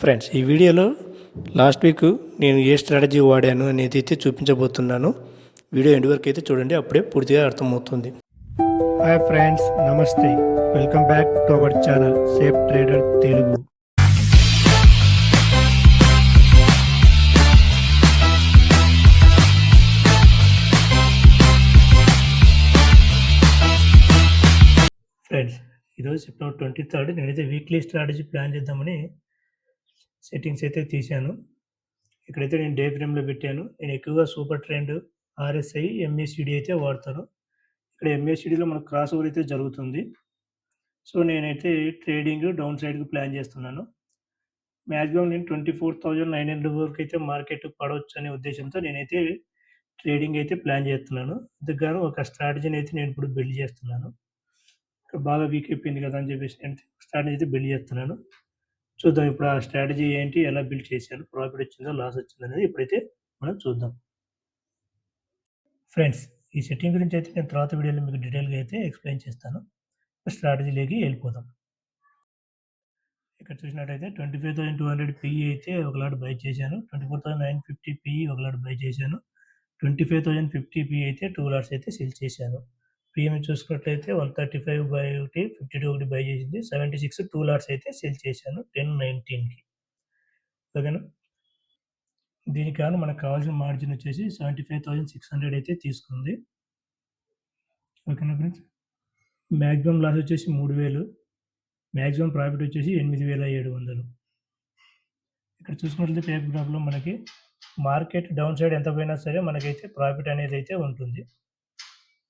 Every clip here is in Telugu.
ఫ్రెండ్స్, ఈ వీడియోలో లాస్ట్ వీక్ నేను ఏ స్ట్రాటజీ వాడాను అనేది అయితే చూపించబోతున్నాను. వీడియో ఎండ్ వరకు అయితే చూడండి, అప్పుడే పూర్తిగా అర్థమవుతుంది. హాయ్ ఫ్రెండ్స్, నమస్తే. Welcome back to our channel safe trader Telugu. Friends, ఈరోజు సెప్టెంబర్ 23 నేనైతే వీక్లీ స్ట్రాటజీ ప్లాన్ చేద్దామని సెట్టింగ్స్ అయితే తీశాను. ఇక్కడైతే నేను డే ఫ్రేమ్లో పెట్టాను. నేను ఎక్కువగా సూపర్ ట్రెండ్, ఆర్ఎస్ఐ, ఎంఏసిడి అయితే వాడతాను. ఇక్కడ ఎంఏసిడిలో మనకు క్రాస్ ఓవర్ అయితే జరుగుతుంది. సో నేనైతే ట్రేడింగ్ డౌన్ సైడ్కి ప్లాన్ చేస్తున్నాను. మ్యాక్సిమం నేను 24,900 వరకు అయితే మార్కెట్ పడవచ్చు అనే ఉద్దేశంతో నేనైతే ట్రేడింగ్ అయితే ప్లాన్ చేస్తున్నాను. అందుకు గాను ఒక స్ట్రాటజీని అయితే నేను ఇప్పుడు బిల్డ్ చేస్తున్నాను. ఇక్కడ బాగా వీక్ అయిపోయింది కదా అని చెప్పేసి నేను స్ట్రాటజీ అయితే బిల్డ్ చేస్తున్నాను. చూద్దాం ఇప్పుడు ఆ స్ట్రాటజీ ఏంటి, ఎలా బిల్డ్ చేశాను, ప్రాఫిట్ వచ్చిందో లాస్ వచ్చిందో అనేది ఇప్పుడైతే మనం చూద్దాం. ఫ్రెండ్స్, ఈ సెట్టింగ్ గురించి అయితే నేను తర్వాత వీడియోలో మీకు డీటెయిల్గా అయితే ఎక్స్ప్లెయిన్ చేస్తాను. స్ట్రాటజీలోకి వెళ్ళిపోదాం. ఇక్కడ చూసినట్టయితే 25,200 పిఈ అయితే ఒక లాట్ బై చేశాను. 24,950 పిఈ ఒక లాట్ బై చేశాను. 25,050 పిఈ అయితే 2 లాట్స్ అయితే సెల్ చేశాను. ప్రీమియం చూసుకున్నట్లయితే 135 బై 1, 52 ఒకటి బై చేసింది. 76 2 లాట్స్ అయితే సెల్ చేశాను 10-19కి. ఓకేనా. దీనికి కాను మనకు కావాల్సిన మార్జిన్ వచ్చేసి 75,600 అయితే తీసుకుంది. ఓకేనా ఫ్రెండ్స్. మ్యాక్సిమం లాస్ వచ్చేసి 3,000, మ్యాక్సిమం ప్రాఫిట్ వచ్చేసి 8,700. ఇక్కడ చూసుకున్నట్లయితే పేపర్ గ్రాఫ్లో మనకి మార్కెట్ డౌన్ సైడ్ ఎంత పోయినా సరే మనకైతే ప్రాఫిట్ అనేది అయితే ఉంటుంది.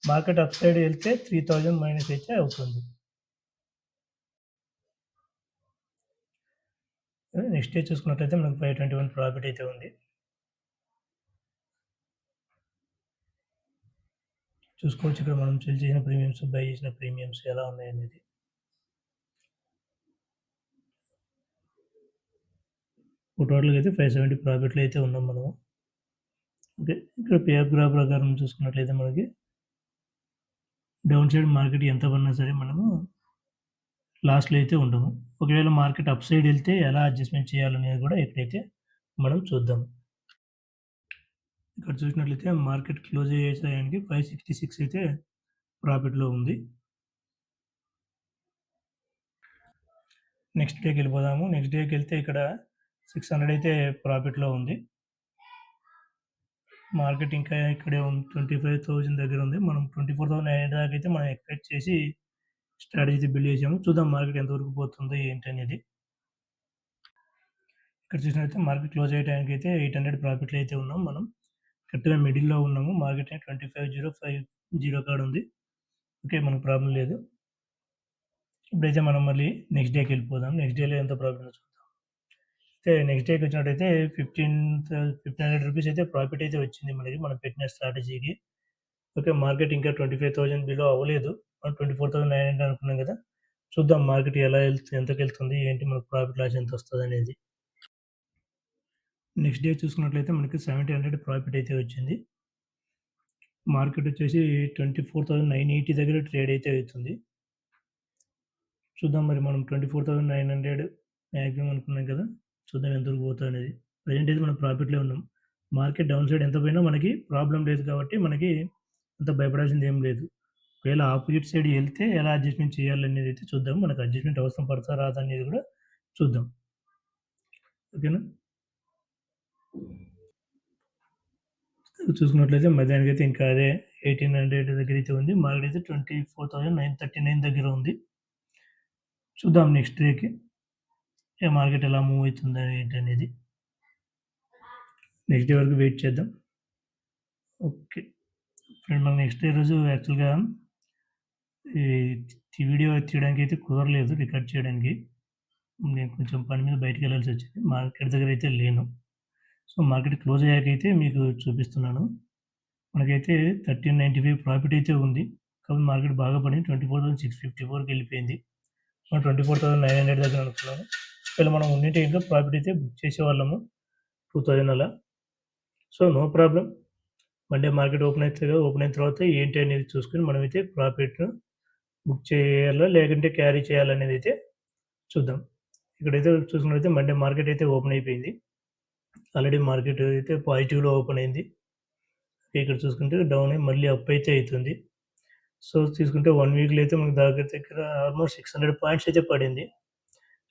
మార్కెట్ అప్ సైడ్ వెళ్తే 3,000 మైనస్ అయితే అవుతుంది. నెక్స్ట్ డే చూసుకున్నట్లయితే మనకు 521 ప్రాఫిట్ అయితే ఉంది. చూసుకోవచ్చు ఇక్కడ మనం సెల్ చేసిన ప్రీమియమ్స్, బై చేసిన ప్రీమియమ్స్ ఎలా ఉన్నాయనేది. టోటల్గా అయితే 570 ప్రాఫిట్లు అయితే ఉన్నాం మనము. ఓకే, ఇక్కడ పేపర్ గ్రాఫ్ ప్రకారం చూసుకున్నట్లయితే మనకి డౌన్ సైడ్ మార్కెట్ ఎంత పడినా సరే మనము లాస్ట్లో అయితే ఉండము. ఒకవేళ మార్కెట్ అప్ సైడ్ వెళ్తే ఎలా అడ్జస్ట్మెంట్ చేయాలనేది కూడా ఇక్కడైతే మనం చూద్దాం. ఇక్కడ చూసినట్లయితే మార్కెట్ క్లోజ్ అయ్యేసరికి 566 అయితే ప్రాఫిట్లో ఉంది. నెక్స్ట్ డేకి వెళ్ళిపోదాము. నెక్స్ట్ డేకి వెళ్తే ఇక్కడ 600 అయితే ప్రాఫిట్లో ఉంది. మార్కెట్ ఇంకా ఇక్కడే 25,000 దగ్గర ఉంది. మనం 24,900 దాకా అయితే మనం ఎక్స్పెక్ట్ చేసి స్ట్రాటజీ బిల్డ్ చేసాము. చూద్దాం మార్కెట్ ఎంతవరకు పోతుందో ఏంటి అనేది. ఇక్కడ చూసినట్లయితే మార్కెట్ క్లోజ్ అయ్యే టైంకి అయితే 800 ప్రాఫిట్లో అయితే ఉన్నాం. మనం కరెక్ట్గా మిడిల్లో ఉన్నాము. మార్కెట్ 25,050 కాడ ఉంది. ఓకే, మనకు ప్రాబ్లం లేదు. ఇప్పుడైతే మనం మళ్ళీ నెక్స్ట్ డేకి వెళ్ళిపోదాం. నెక్స్ట్ డేలో ఎంత ప్రాఫిట్ చూద్దాం. అయితే నెక్స్ట్ డేకి వచ్చినట్టయితే 1,500 రూపీస్ అయితే ప్రాఫిట్ అయితే వచ్చింది మనకి, మనం పెట్టిన స్ట్రాటజీకి. ఓకే, మార్కెట్ ఇంకా 25,000 బిలో అవ్వలేదు. మనం 24,900 అనుకున్నాం కదా. చూద్దాం మార్కెట్ ఎలా ఎంతకు వెళ్తుంది, ఏంటి, మనకు ప్రాఫిట్ లాస్ ఎంత వస్తుంది అనేది. నెక్స్ట్ డే చూసుకున్నట్లయితే మనకి 1,700 ప్రాఫిట్ అయితే వచ్చింది. మార్కెట్ వచ్చేసి 24,980 దగ్గర ట్రేడ్ అయితే అవుతుంది. చూద్దాం మరి మనం 24,900 మ్యాక్సిమం అనుకున్నాం కదా. చూద్దాం ఎంతవరకు పోతుంది అనేది. ప్రజెంట్ అయితే మనం ప్రాఫిట్లో ఉన్నాం. మార్కెట్ డౌన్ సైడ్ ఎంత పోయినా మనకి ప్రాబ్లం లేదు కాబట్టి మనకి అంత భయపడాల్సింది ఏం లేదు. ఒకవేళ ఆపోజిట్ సైడ్ వెళ్తే ఎలా అడ్జస్ట్మెంట్ చేయాలనేది అయితే చూద్దాం. మనకు అడ్జస్ట్మెంట్ అవసరం పడతా రాదా అనేది కూడా చూద్దాం. ఓకేనా. చూసుకున్నట్లయితే మధ్యాహ్నానికి అయితే ఇంకా అదే 1,800 దగ్గర అయితే ఉంది. మార్కెట్ అయితే 24,939 దగ్గర ఉంది. చూద్దాం నెక్స్ట్ డేకి మార్కెట్ ఎలా మూవ్ అవుతుంది ఏంటి అనేది. నెక్స్ట్ డే వరకు వెయిట్ చేద్దాం. ఓకే ఫ్రెండ్, మనకు నెక్స్ట్ డే రోజు యాక్చువల్గా ఈ వీడియో తీయడానికి అయితే కుదరలేదు, రికార్డ్ చేయడానికి. నేను కొంచెం పని మీద బయటకు వెళ్ళాల్సి వచ్చింది. మార్కెట్ దగ్గర అయితే లేను. సో మార్కెట్ క్లోజ్ అయ్యాకైతే మీకు చూపిస్తున్నాను. మనకైతే 1395 ప్రాఫిట్ అయితే ఉంది. కాబట్టి మార్కెట్ బాగా పడింది. 24,654కి వెళ్ళిపోయింది. మనం 24,900 దగ్గర అనుకున్నాము. ఇలా మనం ఉన్నింటి ఇంకా ప్రాఫిట్ అయితే బుక్ చేసేవాళ్ళము 2,000 అలా. So no problem. Monday market open అయిన తర్వాత ఏంటి అనేది చూసుకొని మనమైతే ప్రాఫిట్ను బుక్ చేయాలా లేకుంటే క్యారీ చేయాలనేది అయితే చూద్దాం. ఇక్కడైతే చూసుకున్నట్లయితే మండే మార్కెట్ అయితే ఓపెన్ అయిపోయింది. ఆల్రెడీ మార్కెట్ అయితే పాజిటివ్‌లో ఓపెన్ అయింది. ఇక్కడ చూసుకుంటే డౌన్ అయ్యి మళ్ళీ అప్ అయితే అయితుంది. సో, తీసుకుంటే 1 వీక్‌లో అయితే మనకు దగ్గర దగ్గర ఆల్మోస్ట్ 600 పాయింట్స్ అయితే పడింది.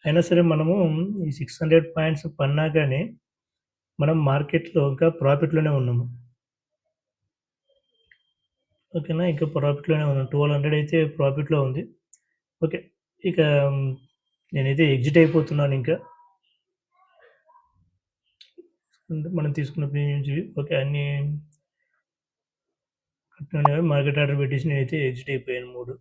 అయినా సరే మనము ఈ 600 పాయింట్స్ పడినా గాని మనం మార్కెట్‌లో ఇంకా ప్రాఫిట్‌లోనే ఉన్నాము. ఓకేనా. ఇంకా ప్రాఫిట్‌లోనే ఉన్నాం. 1200 అయితే ప్రాఫిట్‌లో ఉంది. ఓకే. ఇక నేనైతే ఎగ్జిట్ అయిపోతున్నానింకా. మనం తీసుకున్న ప్రీమియమ్స్ ఇవి. ఓకే. అన్నీ మార్కెట్ ఆర్డర్ పెట్టేసి నేనైతే ఎగ్జిట్ అయిపోయాను 3.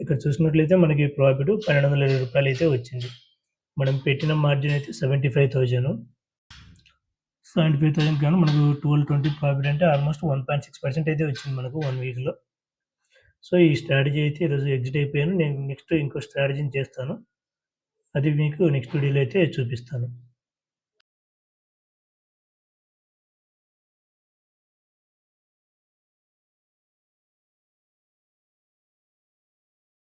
ఇక్కడ చూసినట్లయితే మనకి ప్రాఫిట్ రూ. 1220 అయితే వచ్చింది. మనం పెట్టిన మార్జిన్ అయితే 75,000. 75,000 గాను మనకు 1220 ప్రాఫిట్ అంటే ఆల్మోస్ట్ 1.6% అయితే వచ్చింది మనకు 1 వీక్‌లో. సో, ఈ స్ట్రాటజీ అయితే ఈరోజు ఎగ్జిట్ అయిపోయాను. నేను నెక్స్ట్ ఇంకో స్ట్రాటజీని చేస్తాను. అది మీకు నెక్స్ట్ వీడియోలో అయితే చూపిస్తాను.